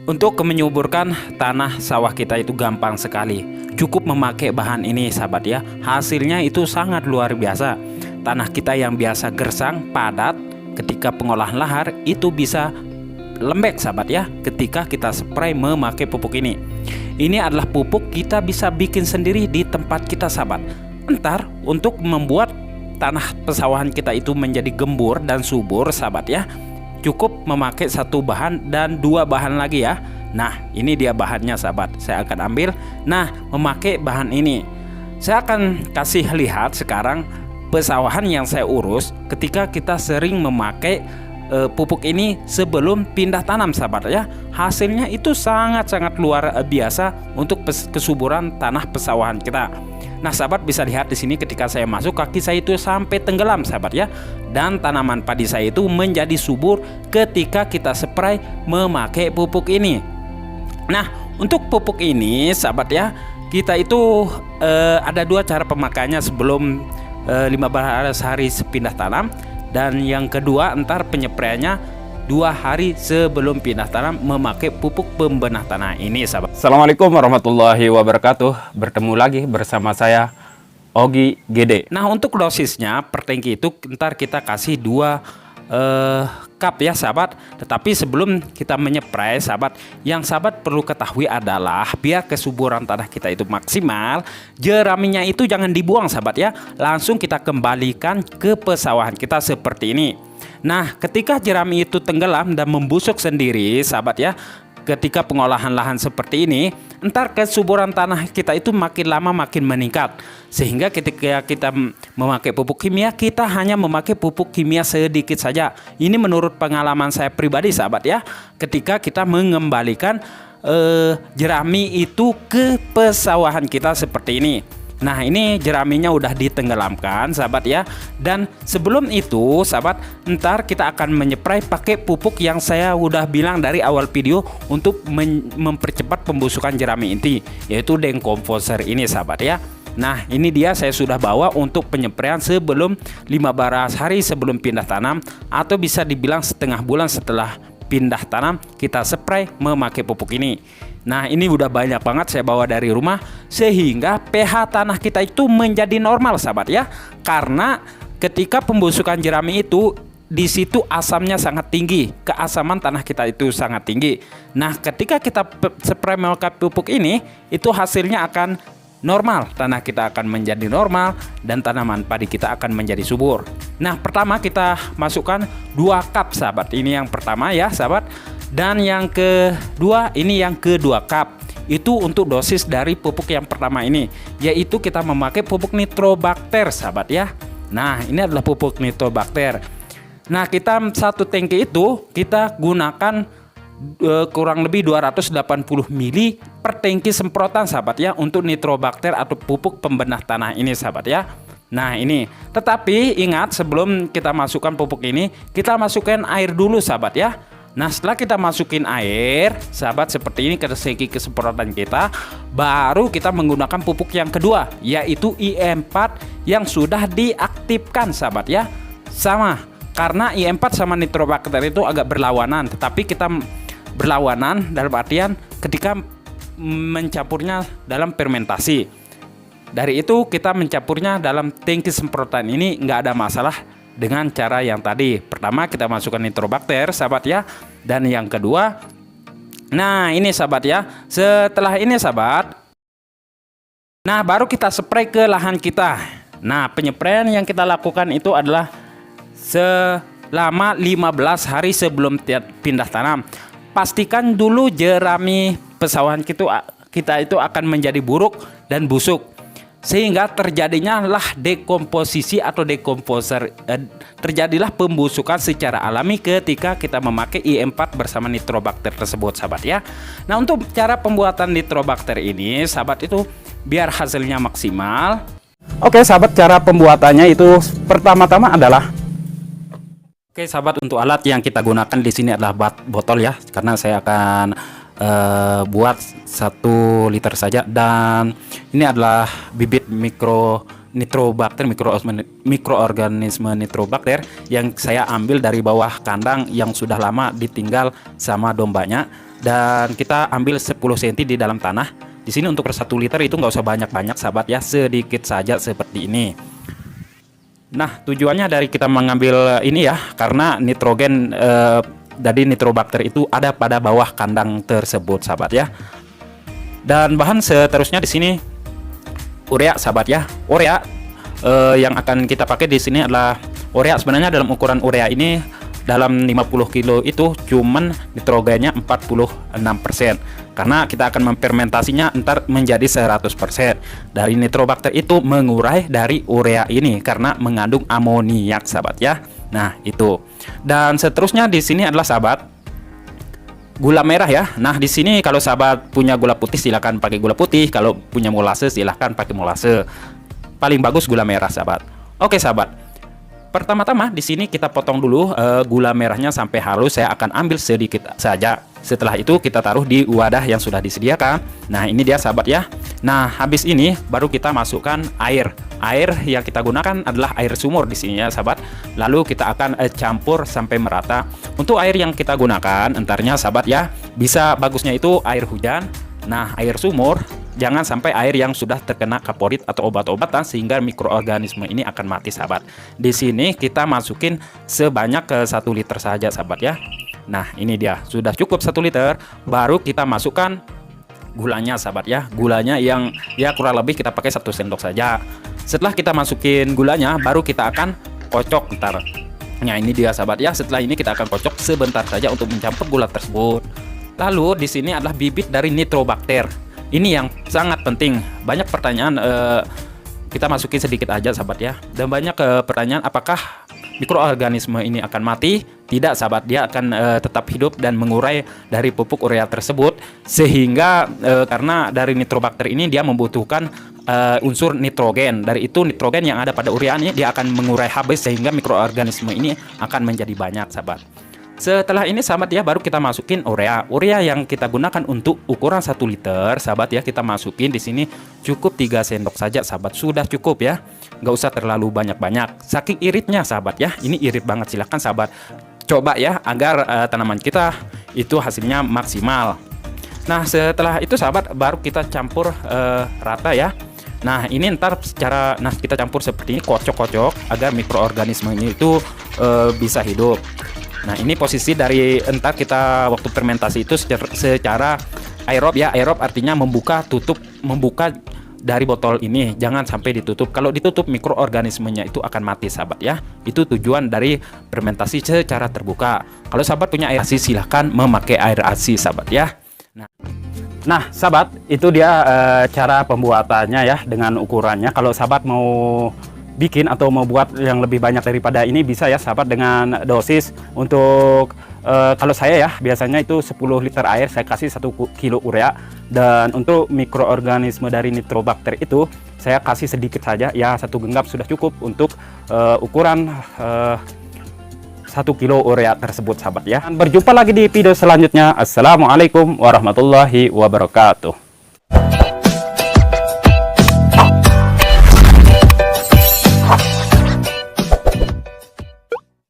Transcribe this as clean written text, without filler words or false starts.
Untuk menyuburkan tanah sawah kita itu gampang sekali. Cukup memakai bahan ini sahabat ya. Hasilnya itu sangat luar biasa. Tanah kita yang biasa gersang, padat, ketika pengolahan lahar itu bisa lembek sahabat ya, ketika kita spray memakai pupuk ini. Ini adalah pupuk kita bisa bikin sendiri di tempat kita sahabat. Entar untuk membuat tanah pesawahan kita itu menjadi gembur dan subur sahabat ya, cukup memakai satu bahan dan dua bahan lagi ya. Nah ini dia bahannya sahabat, saya akan ambil. Nah memakai bahan ini saya akan kasih lihat sekarang pesawahan yang saya urus ketika kita sering memakai pupuk ini sebelum pindah tanam sahabat ya. Hasilnya itu sangat-sangat luar biasa untuk kesuburan tanah pesawahan kita. Nah sahabat bisa lihat di sini ketika saya masuk, kaki saya itu sampai tenggelam sahabat ya, dan tanaman padi saya itu menjadi subur ketika kita spray memakai pupuk ini. Nah untuk pupuk ini sahabat ya, kita itu ada dua cara pemakaiannya sebelum 15 hari pindah tanam, dan yang kedua entar penyepraiannya 2 hari sebelum pindah tanam memakai pupuk pembenah tanah ini sahabat. Assalamualaikum warahmatullahi wabarakatuh. Bertemu lagi bersama saya Ogi Gede. Nah untuk dosisnya per tangki itu ntar kita kasih 2 cup ya sahabat. Tetapi sebelum kita menyepray sahabat, yang sahabat perlu ketahui adalah biar kesuburan tanah kita itu maksimal, jeraminya itu jangan dibuang sahabat ya, langsung kita kembalikan ke pesawahan kita seperti ini. Nah ketika jerami itu tenggelam dan membusuk sendiri sahabat ya, ketika pengolahan lahan seperti ini, entar kesuburan tanah kita itu makin lama makin meningkat. Sehingga ketika kita memakai pupuk kimia, kita hanya memakai pupuk kimia sedikit saja. Ini menurut pengalaman saya pribadi sahabat ya, ketika kita mengembalikan jerami itu ke pesawahan kita seperti ini. Nah ini jeraminya udah ditenggelamkan sahabat ya. Dan sebelum itu sahabat, ntar kita akan menyepray pakai pupuk yang saya udah bilang dari awal video untuk mempercepat pembusukan jerami inti, yaitu Dekomposer ini sahabat ya. Nah ini dia saya sudah bawa untuk penyepraian sebelum 15 hari sebelum pindah tanam, atau bisa dibilang setengah bulan setelah pindah tanam kita spray memakai pupuk ini. Nah ini udah banyak banget saya bawa dari rumah, sehingga pH tanah kita itu menjadi normal sahabat ya. Karena ketika pembusukan jerami itu di situ asamnya sangat tinggi, keasaman tanah kita itu sangat tinggi. Nah ketika kita spray memakai pupuk ini, itu hasilnya akan normal, tanah kita akan menjadi normal dan tanaman padi kita akan menjadi subur. Nah pertama kita masukkan 2 cup sahabat, ini yang pertama ya sahabat. Dan yang kedua ini yang kedua cup, itu untuk dosis dari pupuk yang pertama ini, yaitu kita memakai pupuk nitrobakter sahabat ya. Nah ini adalah pupuk nitrobakter. Nah kita satu tangki itu kita gunakan kurang lebih 280 mili per tangki semprotan sahabat ya, untuk nitrobakter atau pupuk pembenah tanah ini sahabat ya. Nah ini, tetapi ingat sebelum kita masukkan pupuk ini, kita masukkan air dulu sahabat ya. Nah setelah kita masukin air sahabat seperti ini ke tangki kesemprotan kita, baru kita menggunakan pupuk yang kedua, yaitu IM4 yang sudah diaktifkan sahabat ya. Sama, karena IM4 sama nitrobakter itu agak berlawanan, tetapi kita berlawanan dalam artian ketika mencampurnya dalam fermentasi. Dari itu kita mencampurnya dalam tangki semprotan ini nggak ada masalah dengan cara yang tadi. Pertama kita masukkan nitrobakter sahabat ya, dan yang kedua, nah ini sahabat ya, setelah ini sahabat, nah baru kita spray ke lahan kita. Nah penyepraian yang kita lakukan itu adalah selama 15 hari sebelum pindah tanam. Pastikan dulu jerami pesawahan kita itu akan menjadi buruk dan busuk, sehingga terjadinya lah dekomposisi atau dekomposer, terjadilah pembusukan secara alami ketika kita memakai IM4 bersama nitrobakter tersebut sahabat ya. Nah untuk cara pembuatan nitrobakter ini sahabat itu biar hasilnya maksimal. Oke sahabat, cara pembuatannya itu pertama-tama adalah, oke sahabat, untuk alat yang kita gunakan di sini adalah botol ya, karena saya akan buat 1 liter saja, dan ini adalah bibit nitrobakter, mikroorganisme nitrobakter yang saya ambil dari bawah kandang yang sudah lama ditinggal sama dombanya. dan kita ambil 10 cm di dalam tanah. Di sini untuk 1 liter itu nggak usah banyak-banyak sahabat ya, sedikit saja seperti ini. Nah, tujuannya dari kita mengambil ini ya, karena nitrogen dari nitrobakter itu ada pada bawah kandang tersebut sahabat ya. Dan bahan seterusnya di sini urea sahabat ya. Urea yang akan kita pakai di sini adalah urea. Sebenarnya dalam ukuran urea ini dalam 50 kilo itu cuman nitrogennya 46%, karena kita akan memfermentasinya ntar menjadi 100%. Dari nitrobakter itu mengurai dari urea ini karena mengandung amoniak sahabat ya. Nah, itu. Dan seterusnya di sini adalah sahabat gula merah ya. Nah, di sini kalau sahabat punya gula putih silahkan pakai gula putih, kalau punya molase silahkan pakai molase. Paling bagus gula merah sahabat. Oke sahabat. Pertama-tama di sini kita potong dulu gula merahnya sampai halus. Saya akan ambil sedikit saja. Setelah itu kita taruh di wadah yang sudah disediakan. Nah, ini dia sahabat ya. Nah, habis ini baru kita masukkan air. Air yang kita gunakan adalah air sumur di sini ya sahabat. Lalu kita akan campur sampai merata. Untuk air yang kita gunakan entarnya sahabat ya, bisa bagusnya itu air hujan. Nah, air sumur jangan sampai air yang sudah terkena kaporit atau obat-obatan sehingga mikroorganisme ini akan mati sahabat. Di sini kita masukin sebanyak 1 liter saja sahabat ya. Nah, ini dia sudah cukup 1 liter. Baru kita masukkan gulanya sahabat ya. Gulanya yang ya kurang lebih kita pakai 1 sendok saja. Setelah kita masukin gulanya, baru kita akan kocok ntar. Nah, ini dia sahabat ya. Setelah ini kita akan kocok sebentar saja untuk mencampur gula tersebut. Lalu di sini adalah bibit dari nitrobakter. Ini yang sangat penting. Banyak pertanyaan, kita masukin sedikit aja sahabat ya. Dan banyak pertanyaan, apakah mikroorganisme ini akan mati? Tidak sahabat, dia akan tetap hidup dan mengurai dari pupuk urea tersebut. Sehingga karena dari nitrobakter ini dia membutuhkan unsur nitrogen. Dari itu nitrogen yang ada pada urea ini dia akan mengurai habis sehingga mikroorganisme ini akan menjadi banyak sahabat. Setelah ini sahabat ya, baru kita masukin urea. Urea yang kita gunakan untuk ukuran 1 liter sahabat ya, kita masukin di sini cukup 3 sendok saja sahabat. Sudah cukup ya, nggak usah terlalu banyak-banyak. Saking iritnya sahabat ya, ini irit banget. Silahkan sahabat coba ya, agar tanaman kita itu hasilnya maksimal. Nah, setelah itu sahabat baru kita campur rata ya. Nah, ini ntar kita campur seperti ini, kocok-kocok agar mikroorganisme ini itu bisa hidup. Nah, ini posisi dari entar kita waktu fermentasi itu secara aerob ya. Aerob artinya membuka dari botol ini, jangan sampai ditutup. Kalau ditutup mikroorganismenya itu akan mati sahabat ya. Itu tujuan dari fermentasi secara terbuka. Kalau sahabat punya air ASI silahkan memakai air ASI sahabat ya. Nah sahabat, itu dia cara pembuatannya ya dengan ukurannya. Kalau sahabat mau bikin atau mau buat yang lebih banyak daripada ini bisa ya sahabat dengan dosis. Untuk kalau saya ya biasanya itu 10 liter air saya kasih 1 kilo urea. Dan untuk mikroorganisme dari nitrobakter itu saya kasih sedikit saja ya, 1 genggam sudah cukup untuk ukuran 1 kilo urea tersebut sahabat ya. Dan berjumpa lagi di video selanjutnya. Assalamualaikum warahmatullahi wabarakatuh.